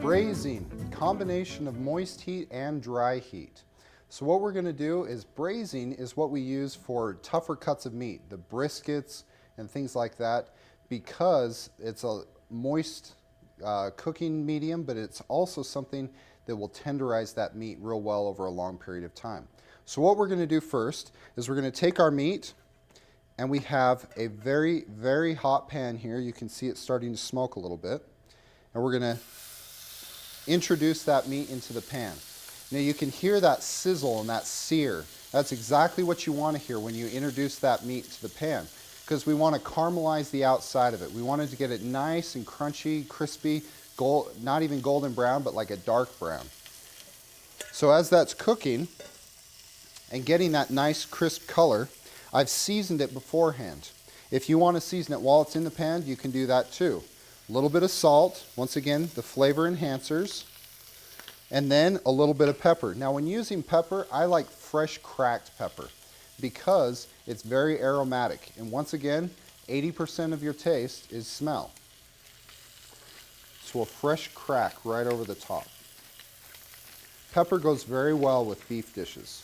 Braising, combination of moist heat and dry heat. So what we're going to do is braising is what we use for tougher cuts of meat, the briskets and things like that, because it's a moist cooking medium, but it's also something that will tenderize that meat real well over a long period of time. So what we're going to do first is we're going to take our meat, and we have a very, very hot pan here. You can see it starting to smoke a little bit. And we're going to introduce that meat into the pan. Now you can hear that sizzle and that sear. That's exactly what you want to hear when you introduce that meat to the pan, because we want to caramelize the outside of it. We wanted to get it nice and crunchy, crispy, not even golden brown, but like a dark brown. So as that's cooking and getting that nice crisp color, I've seasoned it beforehand. If you want to season it while it's in the pan, you can do that too. A little bit of salt, once again, the flavor enhancers, and then a little bit of pepper. Now when using pepper, I like fresh cracked pepper because it's very aromatic. And once again, 80% of your taste is smell. So a fresh crack right over the top. Pepper goes very well with beef dishes.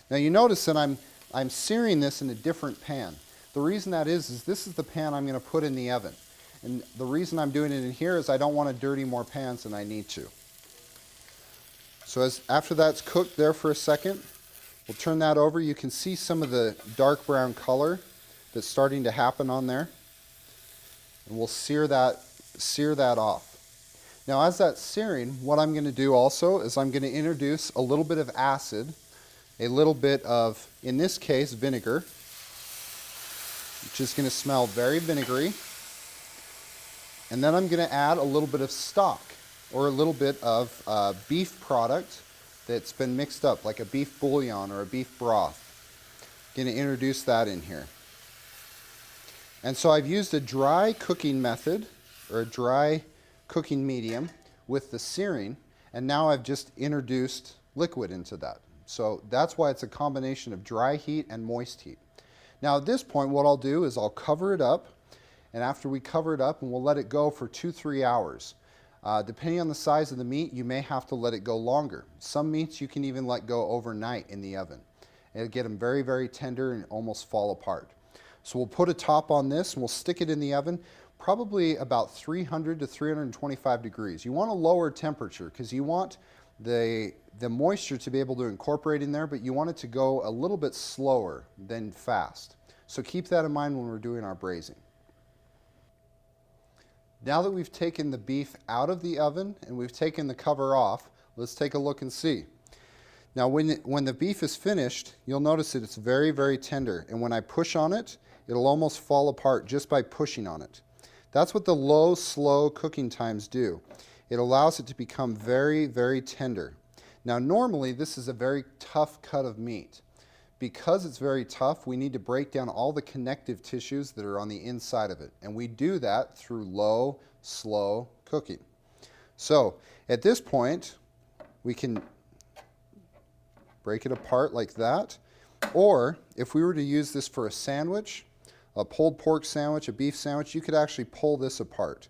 Now you notice that I'm searing this in a different pan. The reason that is this is the pan I'm going to put in the oven. And the reason I'm doing it in here is I don't want to dirty more pans than I need to. So after that's cooked there for a second, we'll turn that over. You can see some of the dark brown color that's starting to happen on there. And we'll sear that off. Now as that's searing, what I'm going to do also is I'm going to introduce a little bit of acid, a little bit of, in this case, vinegar, which is going to smell very vinegary. And then I'm going to add a little bit of stock, or a little bit of beef product that's been mixed up, like a beef bouillon or a beef broth. Going to introduce that in here. And so I've used a dry cooking method, or a dry cooking medium with the searing, and now I've just introduced liquid into that. So that's why it's a combination of dry heat and moist heat. Now at this point, what I'll do is I'll cover it up. And after we cover it up, and we'll let it go for 2-3 hours. Depending on the size of the meat, you may have to let it go longer. Some meats you can even let go overnight in the oven. It'll get them very, very tender and almost fall apart. So we'll put a top on this and we'll stick it in the oven, probably about 300 to 325 degrees. You want a lower temperature because you want the moisture to be able to incorporate in there, but you want it to go a little bit slower than fast. So keep that in mind when we're doing our braising. Now that we've taken the beef out of the oven and we've taken the cover off, let's take a look and see. Now when the beef is finished, you'll notice that it's very, very tender. And when I push on it, it'll almost fall apart just by pushing on it. That's what the low, slow cooking times do. It allows it to become very, very tender. Now normally this is a very tough cut of meat. Because it's very tough, we need to break down all the connective tissues that are on the inside of it. And we do that through low, slow cooking. So at this point, we can break it apart like that. Or if we were to use this for a sandwich, a pulled pork sandwich, a beef sandwich, you could actually pull this apart.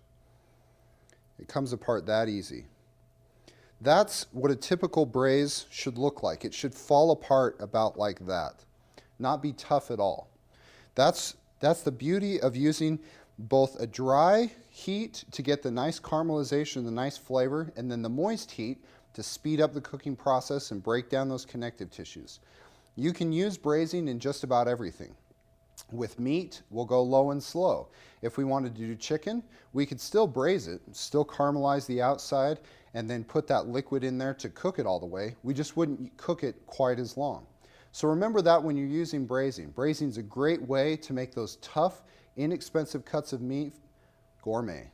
It comes apart that easy. That's what a typical braise should look like. It should fall apart about like that, not be tough at all. That's the beauty of using both a dry heat to get the nice caramelization, the nice flavor, and then the moist heat to speed up the cooking process and break down those connective tissues. You can use braising in just about everything. With meat, we'll go low and slow. If we wanted to do chicken, we could still braise it, still caramelize the outside, and then put that liquid in there to cook it all the way. We just wouldn't cook it quite as long. So remember that when you're using braising. Braising is a great way to make those tough, inexpensive cuts of meat gourmet.